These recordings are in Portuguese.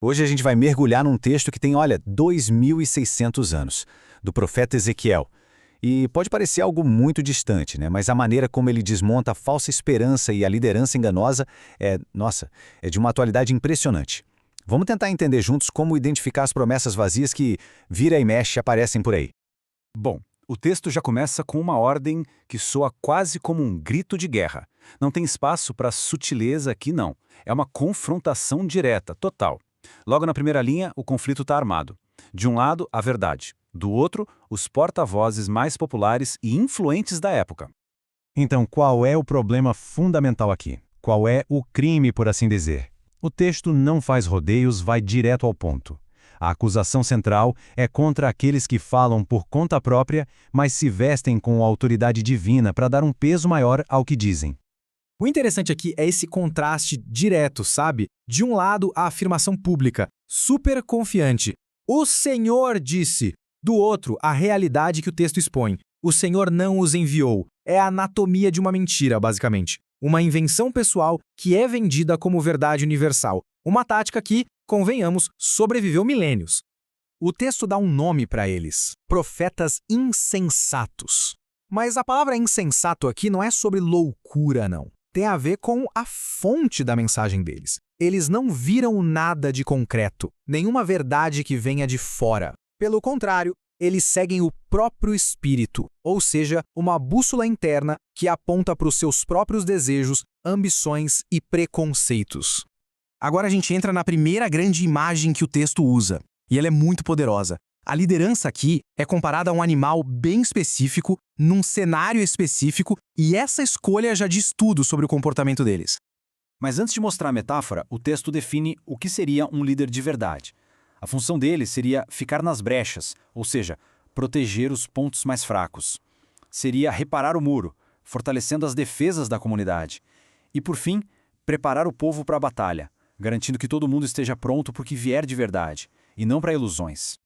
Hoje a gente vai mergulhar num texto que tem, olha, 2.600 anos, do profeta Ezequiel. E pode parecer algo muito distante, né? Mas a maneira como ele desmonta a falsa esperança e a liderança enganosa é de uma atualidade impressionante. Vamos tentar entender juntos como identificar as promessas vazias que vira e mexe aparecem por aí. Bom, o texto já começa com uma ordem que soa quase como um grito de guerra. Não tem espaço para sutileza aqui, não. É uma confrontação direta, total. Logo na primeira linha, o conflito está armado. De um lado, a verdade. Do outro, os porta-vozes mais populares e influentes da época. Então, qual é o problema fundamental aqui? Qual é o crime, por assim dizer? O texto não faz rodeios, vai direto ao ponto. A acusação central é contra aqueles que falam por conta própria, mas se vestem com a autoridade divina para dar um peso maior ao que dizem. O interessante aqui é esse contraste direto, sabe? De um lado, a afirmação pública, super confiante. O Senhor disse. Do outro, a realidade que o texto expõe. O Senhor não os enviou. É a anatomia de uma mentira, basicamente. Uma invenção pessoal que é vendida como verdade universal. Uma tática que, convenhamos, sobreviveu milênios. O texto dá um nome para eles: profetas insensatos. Mas a palavra insensato aqui não é sobre loucura, não. Tem a ver com a fonte da mensagem deles. Eles não viram nada de concreto, nenhuma verdade que venha de fora. Pelo contrário, eles seguem o próprio espírito, ou seja, uma bússola interna que aponta para os seus próprios desejos, ambições e preconceitos. Agora a gente entra na primeira grande imagem que o texto usa, e ela é muito poderosa. A liderança aqui é comparada a um animal bem específico, num cenário específico, e essa escolha já diz tudo sobre o comportamento deles. Mas antes de mostrar a metáfora, o texto define o que seria um líder de verdade. A função dele seria ficar nas brechas, ou seja, proteger os pontos mais fracos. Seria reparar o muro, fortalecendo as defesas da comunidade. E, por fim, preparar o povo para a batalha, garantindo que todo mundo esteja pronto para o que vier de verdade, e não para ilusões.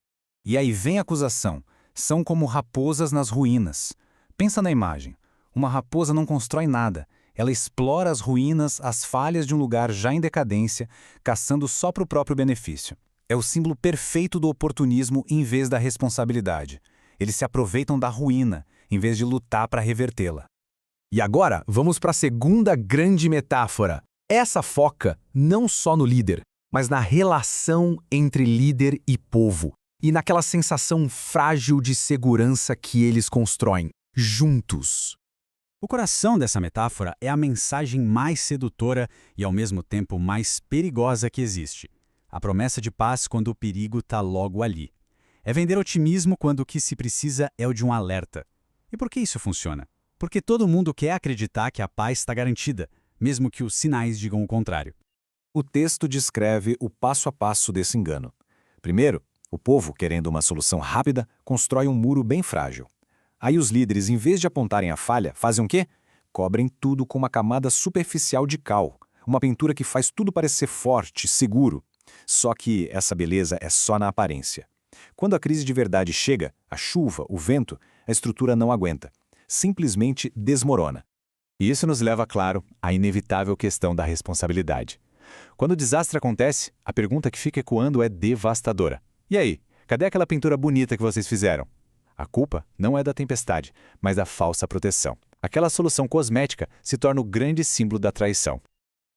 E aí vem a acusação. São como raposas nas ruínas. Pensa na imagem. Uma raposa não constrói nada. Ela explora as ruínas, as falhas de um lugar já em decadência, caçando só para o próprio benefício. É o símbolo perfeito do oportunismo em vez da responsabilidade. Eles se aproveitam da ruína, em vez de lutar para revertê-la. E agora, vamos para a segunda grande metáfora. Essa foca não só no líder, mas na relação entre líder e povo. E naquela sensação frágil de segurança que eles constroem, juntos. O coração dessa metáfora é a mensagem mais sedutora e, ao mesmo tempo, mais perigosa que existe. A promessa de paz quando o perigo está logo ali. É vender otimismo quando o que se precisa é o de um alerta. E por que isso funciona? Porque todo mundo quer acreditar que a paz está garantida, mesmo que os sinais digam o contrário. O texto descreve o passo a passo desse engano. Primeiro, o povo, querendo uma solução rápida, constrói um muro bem frágil. Aí os líderes, em vez de apontarem a falha, fazem o quê? Cobrem tudo com uma camada superficial de cal, uma pintura que faz tudo parecer forte, seguro. Só que essa beleza é só na aparência. Quando a crise de verdade chega, a chuva, o vento, a estrutura não aguenta. Simplesmente desmorona. E isso nos leva, claro, à inevitável questão da responsabilidade. Quando o desastre acontece, a pergunta que fica ecoando é devastadora. E aí, cadê aquela pintura bonita que vocês fizeram? A culpa não é da tempestade, mas da falsa proteção. Aquela solução cosmética se torna o grande símbolo da traição.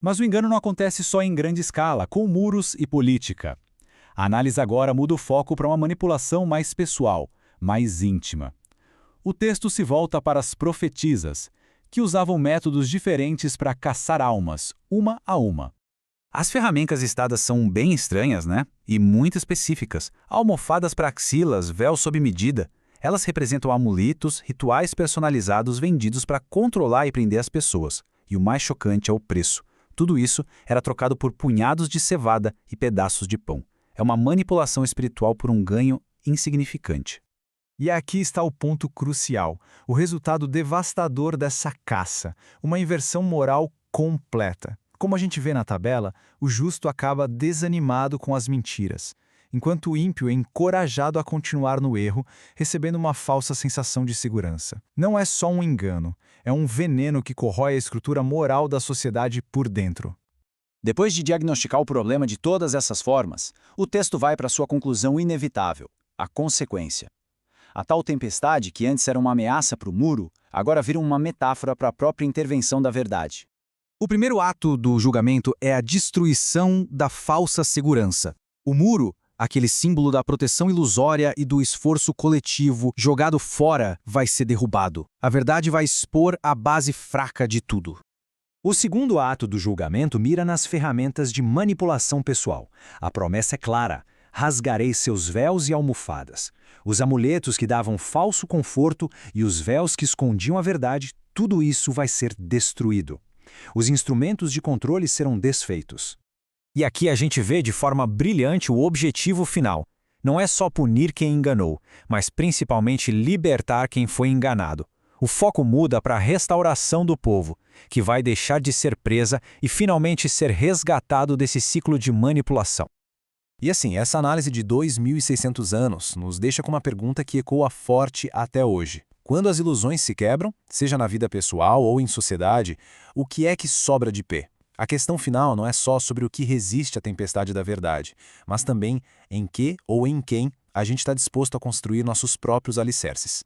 Mas o engano não acontece só em grande escala, com muros e política. A análise agora muda o foco para uma manipulação mais pessoal, mais íntima. O texto se volta para as profetisas, que usavam métodos diferentes para caçar almas, uma a uma. As ferramentas listadas são bem estranhas, né? E muito específicas. Almofadas para axilas, véu sob medida. Elas representam amuletos, rituais personalizados vendidos para controlar e prender as pessoas. E o mais chocante é o preço. Tudo isso era trocado por punhados de cevada e pedaços de pão. É uma manipulação espiritual por um ganho insignificante. E aqui está o ponto crucial, o resultado devastador dessa caça, uma inversão moral completa. Como a gente vê na tabela, o justo acaba desanimado com as mentiras, enquanto o ímpio é encorajado a continuar no erro, recebendo uma falsa sensação de segurança. Não é só um engano, é um veneno que corrói a estrutura moral da sociedade por dentro. Depois de diagnosticar o problema de todas essas formas, o texto vai para sua conclusão inevitável, a consequência. A tal tempestade, que antes era uma ameaça para o muro, agora vira uma metáfora para a própria intervenção da verdade. O primeiro ato do julgamento é a destruição da falsa segurança. O muro, aquele símbolo da proteção ilusória e do esforço coletivo jogado fora, vai ser derrubado. A verdade vai expor a base fraca de tudo. O segundo ato do julgamento mira nas ferramentas de manipulação pessoal. A promessa é clara: rasgarei seus véus e almofadas. Os amuletos que davam falso conforto e os véus que escondiam a verdade, tudo isso vai ser destruído. Os instrumentos de controle serão desfeitos. E aqui a gente vê de forma brilhante o objetivo final. Não é só punir quem enganou, mas principalmente libertar quem foi enganado. O foco muda para a restauração do povo, que vai deixar de ser presa e finalmente ser resgatado desse ciclo de manipulação. E assim, essa análise de 2.600 anos nos deixa com uma pergunta que ecoa forte até hoje. Quando as ilusões se quebram, seja na vida pessoal ou em sociedade, o que é que sobra de pé? A questão final não é só sobre o que resiste à tempestade da verdade, mas também em que ou em quem a gente está disposto a construir nossos próprios alicerces.